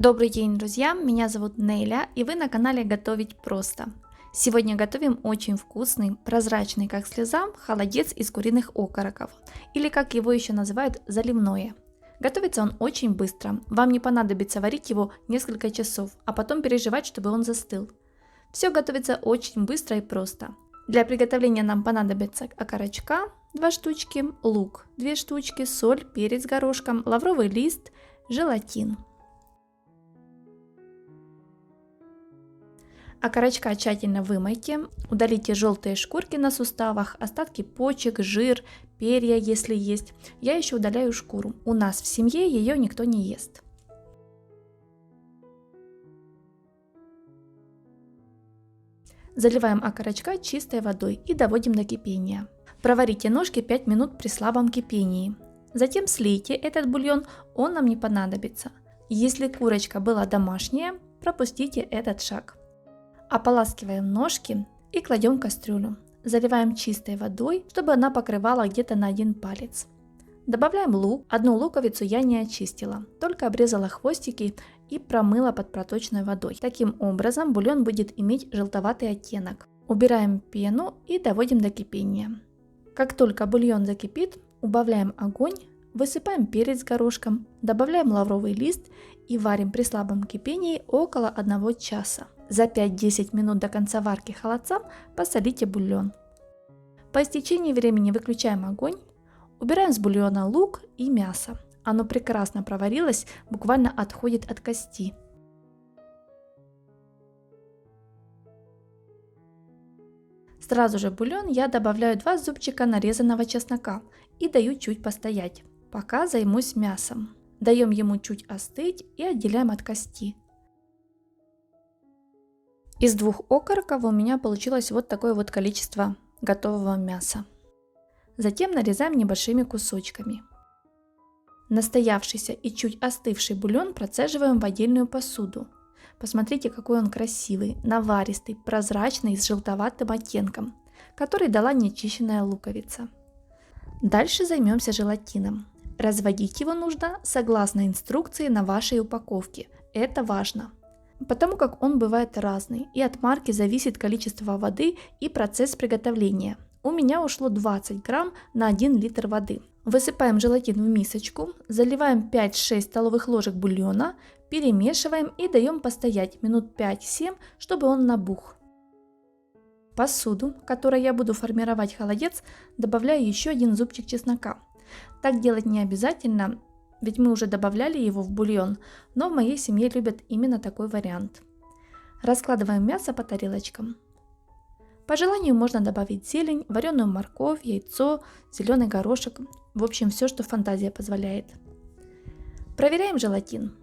Добрый день, друзья! Меня зовут Неля, и вы на канале Готовить просто. Сегодня готовим очень вкусный, прозрачный как слеза, холодец из куриных окороков, или как его еще называют, заливное. Готовится он очень быстро, вам не понадобится варить его несколько часов, а потом переживать, чтобы он застыл. Все готовится очень быстро и просто. Для приготовления нам понадобится окорочка 2 штучки, лук 2 штучки, соль, перец горошком, лавровый лист, желатин. Окорочка тщательно вымойте, удалите желтые шкурки на суставах, остатки почек, жир, перья, если есть. Я еще удаляю шкуру. У нас в семье ее никто не ест. Заливаем окорочка чистой водой и доводим до кипения. Проварите ножки 5 минут при слабом кипении. Затем слейте этот бульон, он нам не понадобится. Если курочка была домашняя, пропустите этот шаг. Ополаскиваем ножки и кладем в кастрюлю. Заливаем чистой водой, чтобы она покрывала где-то на 1 палец. Добавляем лук. Одну луковицу я не очистила, только обрезала хвостики и промыла под проточной водой. Таким образом бульон будет иметь желтоватый оттенок. Убираем пену и доводим до кипения. Как только бульон закипит, убавляем огонь, высыпаем перец горошком, добавляем лавровый лист и варим при слабом кипении около 1 часа. За 5-10 минут до конца варки холодца посолите бульон. По истечении времени выключаем огонь, убираем с бульона лук и мясо. Оно прекрасно проварилось, буквально отходит от кости. Сразу же в бульон я добавляю 2 зубчика нарезанного чеснока и даю чуть постоять, пока займусь мясом. Даем ему чуть остыть и отделяем от кости. Из 2 окороков у меня получилось вот такое вот количество готового мяса. Затем нарезаем небольшими кусочками. Настоявшийся и чуть остывший бульон процеживаем в отдельную посуду. Посмотрите, какой он красивый, наваристый, прозрачный, с желтоватым оттенком, который дала нечищенная луковица. Дальше займемся желатином. Разводить его нужно согласно инструкции на вашей упаковке. Это важно. Потому как он бывает разный, и от марки зависит количество воды и процесс приготовления. У меня ушло 20 грамм на 1 литр воды. Высыпаем желатин в мисочку, заливаем 5-6 столовых ложек бульона, перемешиваем и даем постоять минут 5-7, чтобы он набух. В посуду, в которой я буду формировать холодец, добавляю еще 1 зубчик чеснока. Так делать не обязательно, ведь мы уже добавляли его в бульон, но в моей семье любят именно такой вариант. Раскладываем мясо по тарелочкам. По желанию можно добавить зелень, вареную морковь, яйцо, зеленый горошек, в общем все, что фантазия позволяет. Проверяем желатин.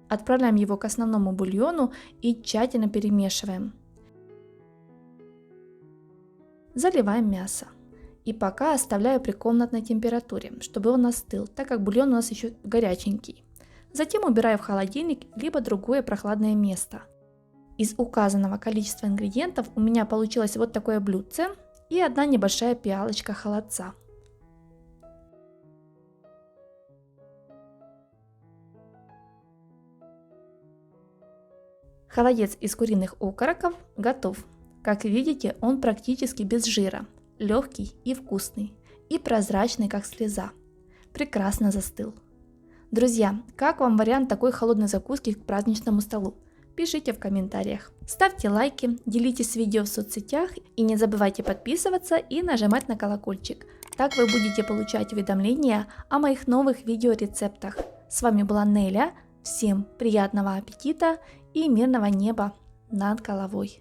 Отправляем его к основному бульону и тщательно перемешиваем. Заливаем мясо. И пока оставляю при комнатной температуре, чтобы он остыл, так как бульон у нас еще горяченький. Затем убираю в холодильник, либо другое прохладное место. Из указанного количества ингредиентов у меня получилось вот такое блюдце и 1 небольшая пиалочка холодца. Холодец из куриных окороков готов. Как видите, он практически без жира. Легкий и вкусный, и прозрачный, как слеза. Прекрасно застыл. Друзья, как вам вариант такой холодной закуски к праздничному столу? Пишите в комментариях. Ставьте лайки, делитесь видео в соцсетях и не забывайте подписываться и нажимать на колокольчик. Так вы будете получать уведомления о моих новых видеорецептах. С вами была Неля. Всем приятного аппетита и мирного неба над головой.